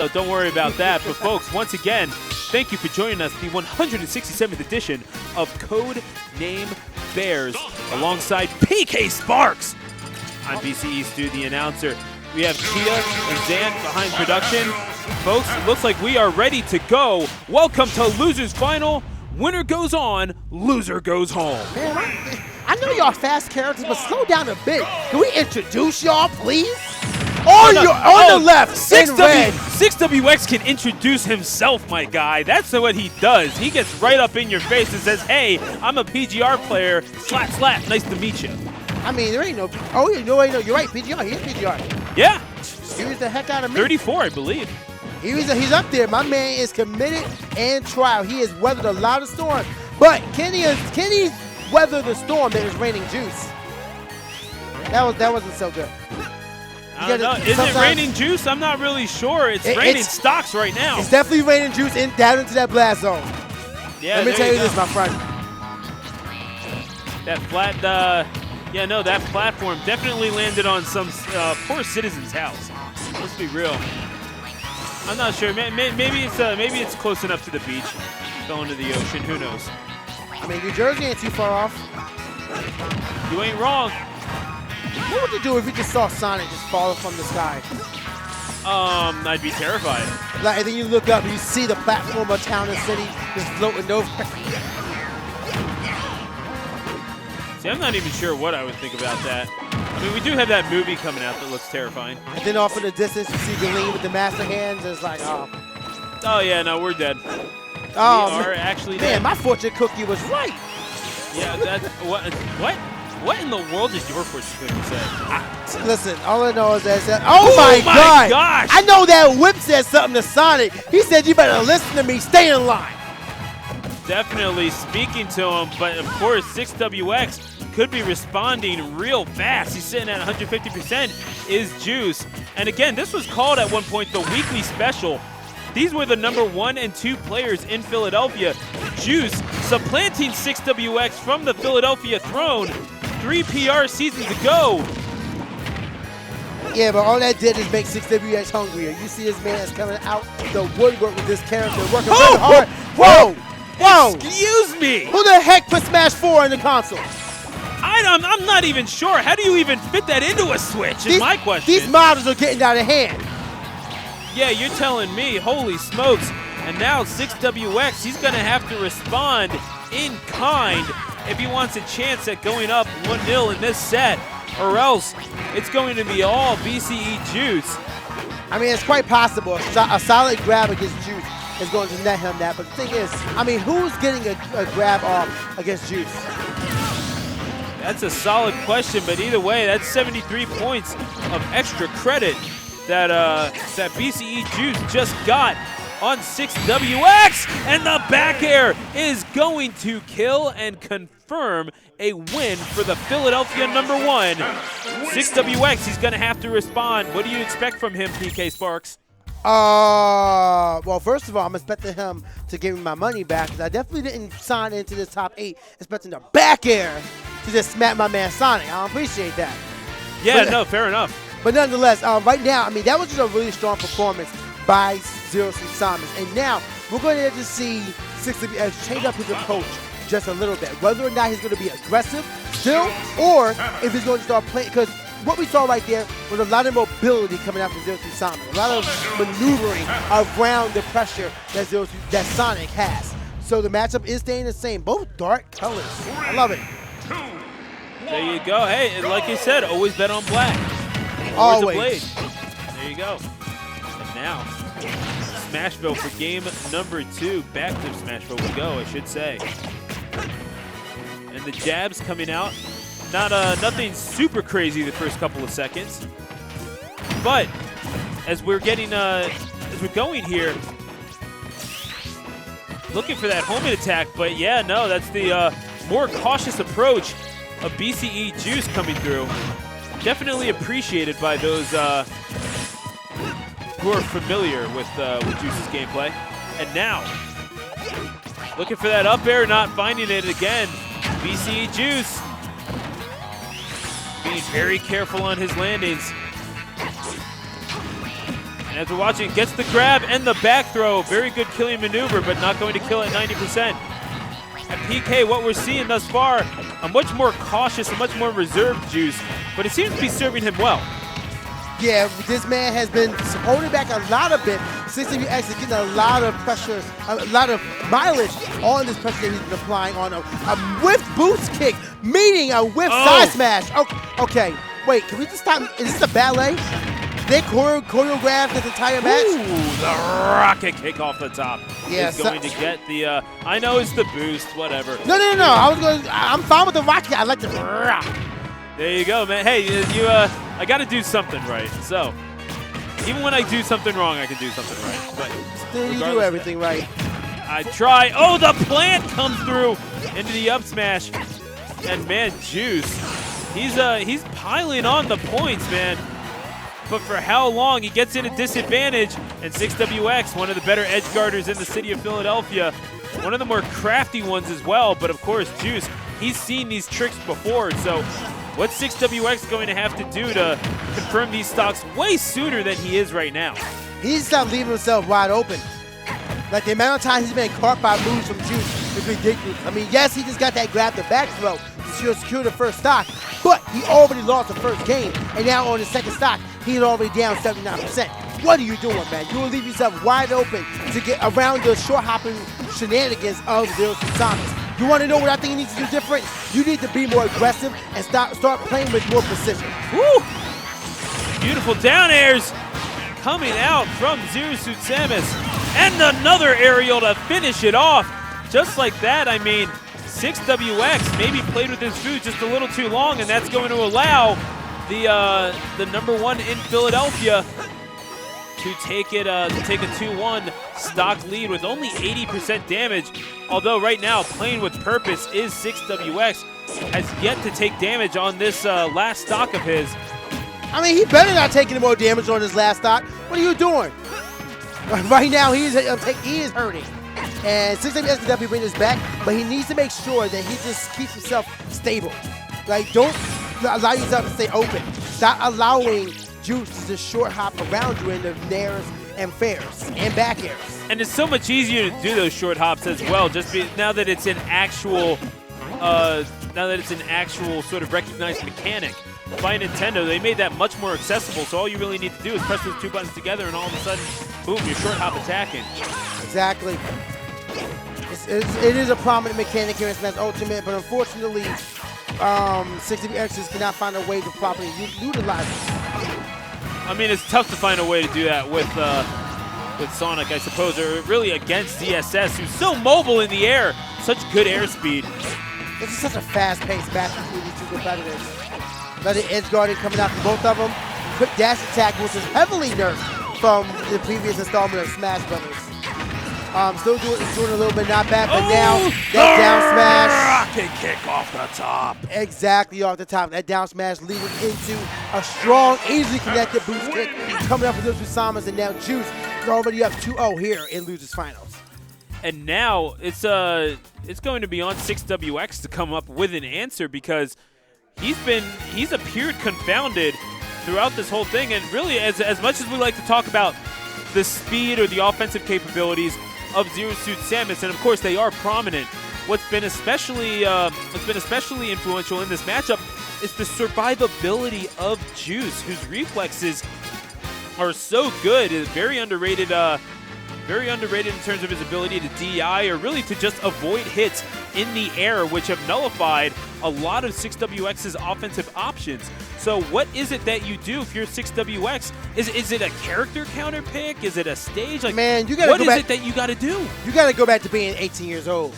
So don't worry about that. But folks, once again, thank you for joining us, the 167th edition of Code Name Bears, alongside PK Sparks. I'm BCE Stu, the announcer. We have Tia and Zan behind production. Folks, it looks like we are ready to go. Welcome to Losers Final. Winner goes on, loser goes home. Man, I know y'all fast characters, but slow down a bit. Can we introduce y'all, please? On the left, 6WX can introduce himself, my guy. That's what he does. He gets right up in your face and says, hey, I'm a PGR player. Slap, slap. Nice to meet you. I mean, there ain't no. Oh, no, you're right. PGR. He is PGR. Yeah. He was the heck out of me. 34, I believe. He's up there. My man is committed and trial. He has weathered a lot of storms. But can he weather the storm that is raining juice? That wasn't so good. I don't know. Is it raining juice? I'm not really sure. It's raining stocks right now. It's definitely raining juice down into that blast zone. Yeah, let me tell you this, my friend. That flat, that platform definitely landed on some poor citizen's house. Let's be real. I'm not sure. Maybe it's close enough to the beach. Going to the ocean. Who knows? I mean, New Jersey ain't too far off. You ain't wrong. What would you do if you just saw Sonic just fall from the sky? I'd be terrified. Like, and then you look up and you see the platform of town and city just floating over. See, I'm not even sure what I would think about that. I mean, we do have that movie coming out that looks terrifying. And then off in the distance, you see Galeen with the master hands. And it's like, oh. Oh, yeah, no, we're dead. Oh, we are actually dead. Man, my fortune cookie was right. Yeah, that's what in the world did your fortune cookie say? Listen, all I know is that oh my God. Gosh! I know that Whip said something to Sonic. He said, you better listen to me, stay in line. Definitely speaking to him, but of course, 6WX could be responding real fast. He's sitting at 150% is Juice. And again, this was called at one point the weekly special. These were the number 1 and 2 players in Philadelphia. Juice supplanting 6WX from the Philadelphia throne 3 PR seasons ago. Yeah, but all that did is make 6WX hungrier. You see this man is coming out the woodwork with this character, working very hard. Whoa! Whoa! Excuse me! Who the heck put Smash 4 in the console? I'm not even sure. How do you even fit that into a Switch is my question. These models are getting out of hand. Yeah, you're telling me. Holy smokes. And now 6WX, he's going to have to respond in kind if he wants a chance at going up 1-0 in this set, or else it's going to be all BCE Juice. I mean, it's quite possible. A solid grab against Juice is going to net him that. But the thing is, I mean, who's getting a grab off against Juice? That's a solid question, but either way, that's 73 points of extra credit that that BCE Juice just got on 6WX, and the back air is going to kill and confirm a win for the Philadelphia number 1. 6WX, he's going to have to respond. What do you expect from him, PK Sparks? Well, first of all, I'm expecting him to give me my money back, because I definitely didn't sign into this top 8 expecting the back air to just smack my man Sonic. I don't appreciate that. Yeah, no, fair enough. But nonetheless, right now, I mean, that was just a really strong performance by Zero Suit Samus. And now we're going to have to see 6WX change up his approach just a little bit. Whether or not he's going to be aggressive still, or if he's going to start playing. Because what we saw right there was a lot of mobility coming out from Zero Suit Samus. A lot of maneuvering around the pressure that Sonic has. So the matchup is staying the same. Both dark colors. I love it. There you go. Hey, like you said, always bet on black. Always. A blade. There you go. And now, Smashville for game number 2. Back to Smashville we go, I should say. And the jabs coming out. Nothing super crazy the first couple of seconds. But as we're going here, looking for that homing attack. But yeah, no, that's the more cautious approach of BCE Juice coming through. Definitely appreciated by those who are familiar with Juice's gameplay. And now, looking for that up air, not finding it again. BCE Juice being very careful on his landings. And as we're watching, gets the grab and the back throw. Very good killing maneuver, but not going to kill at 90%. At PK, what we're seeing thus far, a much more cautious, a much more reserved Juice, but it seems to be serving him well. Yeah, this man has been holding back a lot of it. 6WX is getting a lot of pressure, a lot of mileage on this pressure that he's been applying on a whiff boost kick, meeting a whiff side smash. Okay, wait, can we just stop? Is this a ballet? They choreographed this entire match? Ooh, the rocket kick off the top. Yeah, is going to get the, I know it's the boost, whatever. No. I'm fine with the rocket. I like the rock. There you go, man. Hey, I got to do something right. So, even when I do something wrong, I can do something right. But still, you do everything right. I try. Oh, the plant comes through into the up smash. And, man, Juice, he's piling on the points, man. But for how long? He gets in a disadvantage, and 6WX, one of the better edge guarders in the city of Philadelphia, one of the more crafty ones as well. But of course, Juice, he's seen these tricks before. So what's 6WX going to have to do to confirm these stocks way sooner than he is right now? He needs to stop leaving himself wide open. Like, the amount of times he's been caught by moves from Juice is ridiculous. I mean, yes, he just got that grab the back throw to secure the first stock, but he already lost the first game, and now on the second stock, he's already down 79%. What are you doing, man? You will leave yourself wide open to get around the short hopping shenanigans of Zero Suit Samus. You want to know what I think he needs to do different? You need to be more aggressive and start playing with more precision. Woo! Beautiful down airs coming out from Zero Suit Samus. And another aerial to finish it off. Just like that, I mean, 6WX maybe played with his food just a little too long, and that's going to allow the #1 in Philadelphia to take it to take a 2-1 stock lead with only 80% damage. Although right now, playing with purpose is 6WX, has yet to take damage on this last stock of his. I mean, he better not take any more damage on his last stock. What are you doing? Right now, he is hurting. And 6WX can definitely bring this back, but he needs to make sure that he just keeps himself stable. Like, don't allow yourself to stay open. Stop allowing Juice to just short hop around you in the nairs and fairs and back airs. And it's so much easier to do those short hops as well, now that it's an actual sort of recognized mechanic by Nintendo. They made that much more accessible, so all you really need to do is press those two buttons together, and all of a sudden, boom, you're short hop attacking. Exactly. It is a prominent mechanic here in Smash Ultimate, but unfortunately, 6WX cannot find a way to properly utilize it. I mean, it's tough to find a way to do that with Sonic, I suppose, or really against DSS, who's so mobile in the air, such good airspeed. This is such a fast-paced match between these two competitors. Another edge guarding coming out from both of them. Quick dash attack, which is heavily nerfed from the previous installment of Smash Brothers. Still doing a little bit not bad, but now that down smash. Rocket kick off the top. Exactly off the top. That down smash leading into a strong, easily connected boost kick coming up with Zero Suit Samus, and now Juice is already up 2-0 here in Losers Finals. And now it's going to be on 6WX to come up with an answer, because he's appeared confounded throughout this whole thing, and really as much as we like to talk about the speed or the offensive capabilities of Zero Suit Samus, and of course they are prominent, what's been especially influential in this matchup is the survivability of Juice, whose reflexes are so good. It's very underrated in terms of his ability to DI, or really to just avoid hits in the air, which have nullified a lot of 6WX's offensive options. So what is it that you do if you're 6WX? Is it a character counter pick? Is it a stage? Like, man, you gotta what is it that you got to do? You got to go back to being 18 years old.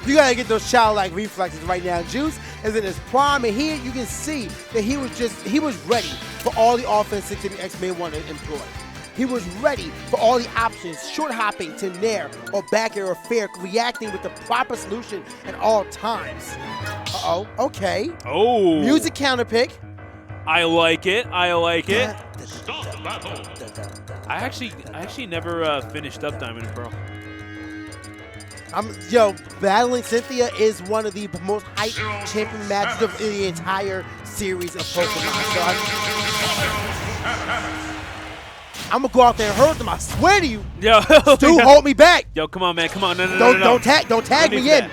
You got to get those childlike reflexes right now. Juice is in his prime, and you can see that he was ready for all the offense 6WX may want to employ. He was ready for all the options, short hopping to nair or back air or fair, reacting with the proper solution at all times. Uh-oh, okay. Oh. Music counter pick. I like it. I like it. Stop battle. I actually never finished up Diamond and Pearl. Battling Cynthia is one of the most hyped champion matches of the entire series of Pokemon. So I'm gonna go out there and hurt them. I swear to you. Yo, Stu, hold me back. Yo, come on, man. Come on. No. Don't tag me in.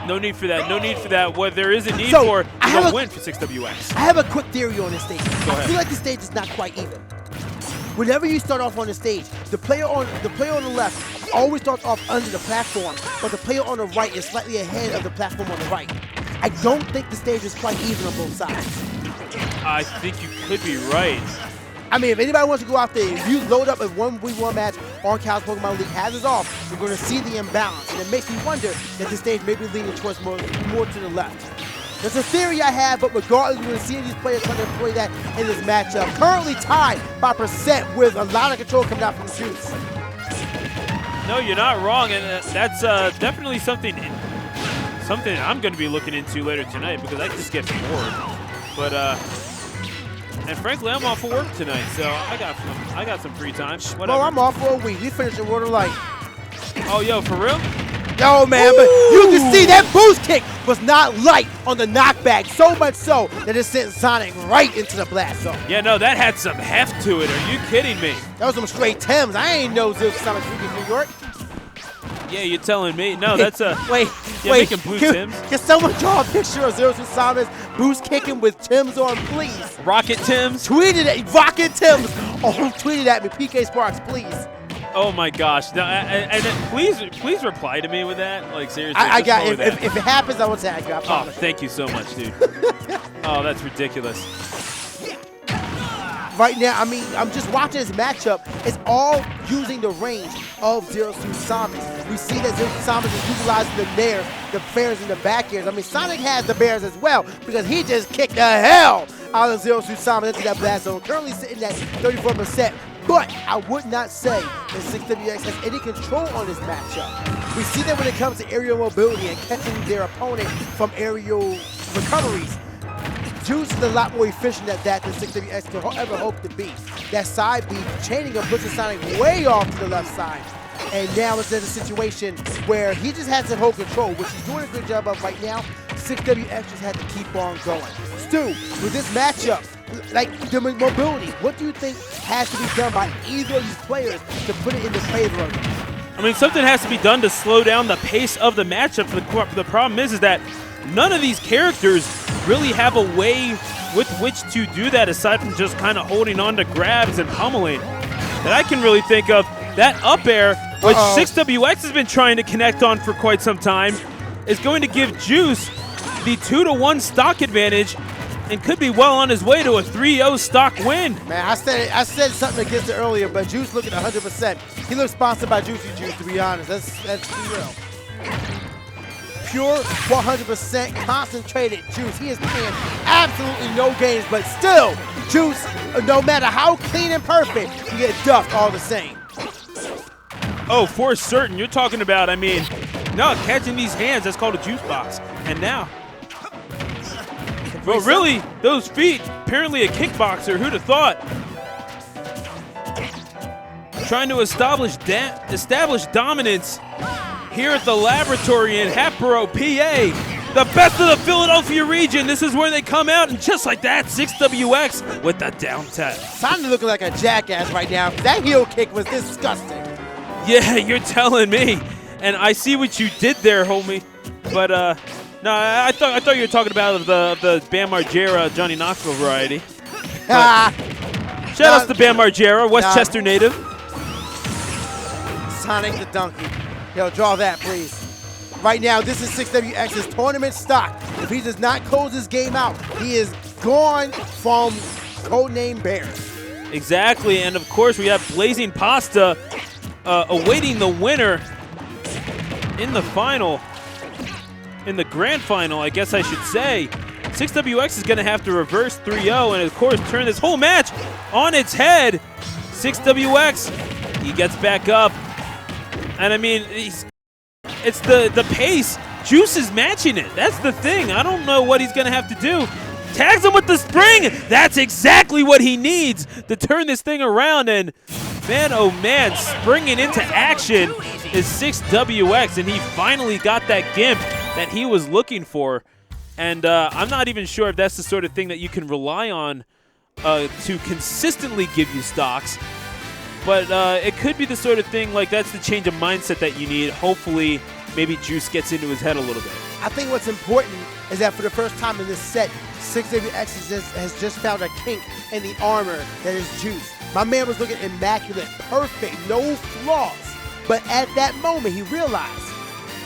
No need for that. No need for that. What there is a need So, for, I you have don't a- win for 6WX. I have a quick theory on this stage. Go I ahead. feel like the stage is not quite even. Whenever you start off on the stage, the player on the left always starts off under the platform, but the player on the right is slightly ahead of the platform on the right. I don't think the stage is quite even on both sides. I think you could be right. I mean, if anybody wants to go out there, if you load up a 1v1 match on Cal's Pokemon League has it off, you're going to see the imbalance. And it makes me wonder that the stage may be leaning towards more to the left. That's a theory I have, but regardless, we're going to see these players trying to employ that in this matchup. Currently tied by percent with a lot of control coming out from Juice. No, you're not wrong, and that's definitely something I'm going to be looking into later tonight because I just get bored. But and frankly, I'm off for work tonight, so I got some free time. Whatever. Well, I'm off for a week. We finished in Water Light. Oh, yo, for real? Yo, man, but you can see that boost kick was not light on the knockback, so much so that it sent Sonic right into the blast zone. Yeah, no, that had some heft to it. Are you kidding me? That was some straight Tims. I ain't know Zero Suit Samus from New York. Yeah, you're telling me. No, that's a wait. making blue Tims. Can someone draw a picture of Zero Suit Samus boost kicking with Tims on, please? Rocket Tims. Tweet it at Rocket Tims. Oh, tweet it at me, PK Sparks, please. Oh my gosh! No, and please reply to me with that. Like seriously, I got if if it happens, I will tag you. I Oh, promise. thank you so much, dude. Oh, that's ridiculous. Right now, I mean, I'm just watching this matchup. It's all using the range of Zero Suit Samus. We see that Zero Suit Samus is utilizing the fairs and the back airs. I mean, Sonic has the bears as well because he just kicked the hell out of Zero Suit Samus into that blast zone. Currently sitting at 34%. But I would not say that 6WX has any control on this matchup. We see that when it comes to aerial mobility and catching their opponent from aerial recoveries, Juice is a lot more efficient at that than 6WX could ever hope to be. That side beat, chaining him, pushing Sonic way off to the left side. And now it's in a situation where he just has to hold control, which he's doing a good job of right now. 6WX just had to keep on going. Stu, with this matchup, like the mobility, what do you think has to be done by either of these players to put it in the favor of them? I mean, something has to be done to slow down the pace of the matchup. The problem is that none of these characters really have a way with which to do that aside from just kind of holding on to grabs and pummeling that I can really think of. That up air, which 6WX has been trying to connect on for quite some time, is going to give Juice the 2-to-1 stock advantage and could be well on his way to a 3-0 stock win. Man, I said something against it earlier, but Juice looking 100%. He looks sponsored by Juicy Juice, to be honest. That's too real. Pure 100% concentrated Juice. He is playing absolutely no games, but still, Juice, no matter how clean and perfect, you get duffed all the same. Oh, for certain. You're talking about, I mean, no, catching these hands, that's called a juice box. And now, well, really, those feet, apparently a kickboxer, who'd have thought? Trying to establish dominance here at the laboratory in Hatboro, PA. The best of the Philadelphia region. This is where they come out, and just like that, 6WX with the down tap. Sonic looking like a jackass right now. That heel kick was disgusting. Yeah, you're telling me. And I see what you did there, homie. But no, I thought you were talking about the Bam Margera Johnny Knoxville variety. Shout outs to Bam Margera, Westchester native. Sonic the donkey. Yo, draw that, please. Right now, this is 6WX's tournament stock. If he does not close this game out, he is gone from Codename Bears. Exactly, and of course we have Blazing Pasta awaiting the winner in the final, in the grand final, I guess I should say. 6WX is going to have to reverse 3-0 and, of course, turn this whole match on its head. 6WX, he gets back up. And, I mean, it's the pace. Juice is matching it. That's the thing. I don't know what he's going to have to do. Tags him with the spring. That's exactly what he needs to turn this thing around. And, man, oh, man, springing into action is 6WX. And he finally got that gimp that he was looking for. And I'm not even sure if that's the sort of thing that you can rely on to consistently give you stocks. But it could be the sort of thing, like that's the change of mindset that you need. Hopefully, maybe Juice gets into his head a little bit. I think what's important is that for the first time in this set, 6WX has just found a kink in the armor that is Juice. My man was looking immaculate, perfect, no flaws. But at that moment, he realized,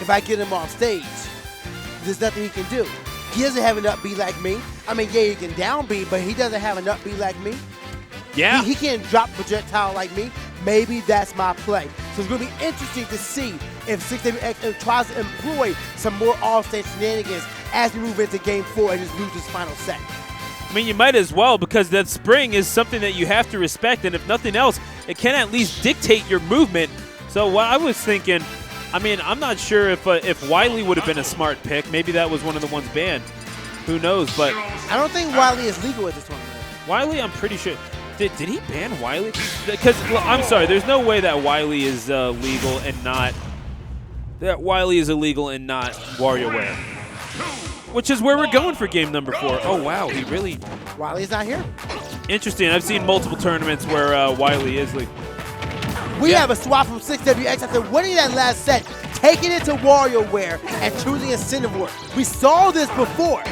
if I get him off stage, there's nothing he can do. He doesn't have an up B like me. I mean, yeah, he can down B, but he doesn't have an up B like me. Yeah. He can't drop projectile like me. Maybe that's my play. So it's going to be interesting to see if 6WX tries to employ some more off-stage shenanigans as we move into Game 4 and just lose this final set. I mean, you might as well, because that spring is something that you have to respect, and if nothing else, it can at least dictate your movement. So what I was thinking, I mean, I'm not sure if Wiley would have been a smart pick. Maybe that was one of the ones banned. Who knows? But I don't think Wiley is legal at this tournament. Wiley, I'm pretty sure. Did he ban Wiley? Because I'm sorry, there's no way that Wiley is legal and not WarioWare. Which is where we're going for game number 4. Oh wow, he really. Wiley's not here. Interesting. I've seen multiple tournaments where Wiley is legal. We have a swap from 6WX after winning that last set, taking it to WarioWare and choosing Incineroar. We saw this before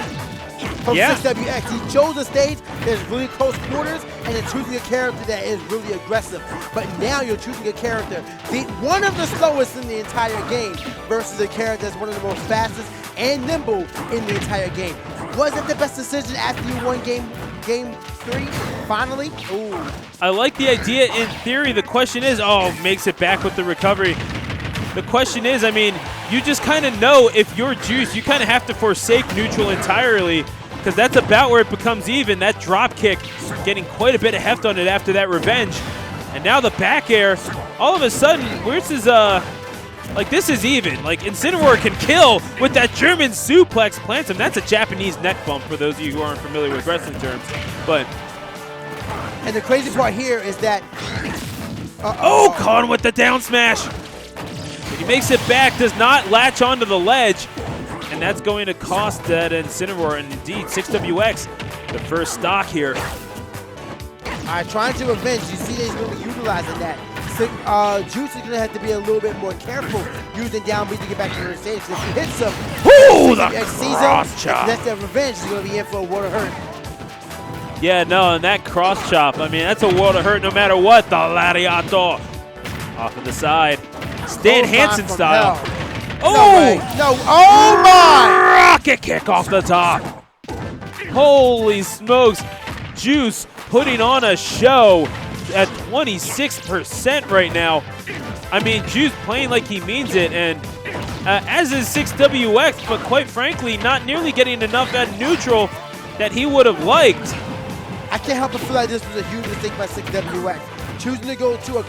from 6WX. He chose a stage that is really close quarters and then choosing a character that is really aggressive. But now you're choosing a character, one of the slowest in the entire game versus a character that's one of the most fastest and nimble in the entire game. Was it the best decision after you won game 3, finally? Ooh. I like the idea in theory. The question is, makes it back with the recovery. The question is, I mean, you just kind of know if you're Juice, you kind of have to forsake neutral entirely, because that's about where it becomes even. That drop kick getting quite a bit of heft on it after that revenge. And now the back air, all of a sudden, where's his, like this is even. Like Incineroar can kill with that German suplex, plants him. That's a Japanese neck bump for those of you who aren't familiar with wrestling terms. But and the crazy part here is that Khan with the down smash. But he makes it back, does not latch onto the ledge, and that's going to cost that Incineroar. And indeed, 6WX, the first stock here. Trying to revenge. You see that he's going to be utilizing that. Juice is going to have to be a little bit more careful using down B to get back to the stage. If he hits him, the cross chop. That's that revenge. He's going to be in for a world of hurt. Yeah, no, and that cross chop, I mean, that's a world of hurt no matter what. The Lariato off of the side. Stan Hansen style. No, oh my! Rocket kick off the top. Holy smokes. Juice putting on a show at 26% right now. I mean, Juice playing like he means it, and as is 6WX, but quite frankly, not nearly getting enough at neutral that he would have liked. I can't help but feel like this was a huge mistake by 6WX. Choosing to go to a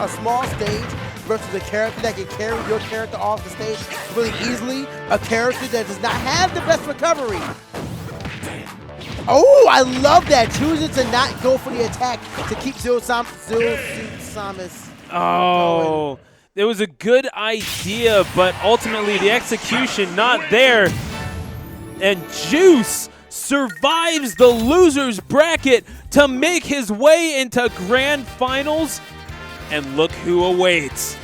small stage versus a character that can carry your character off the stage really easily, a character that does not have the best recovery. Oh, I love that. Choosing to not go for the attack to keep Zero Suit Samus. Oh, it was a good idea, but ultimately the execution not there. And Juice survives the loser's bracket to make his way into grand finals. And look who awaits.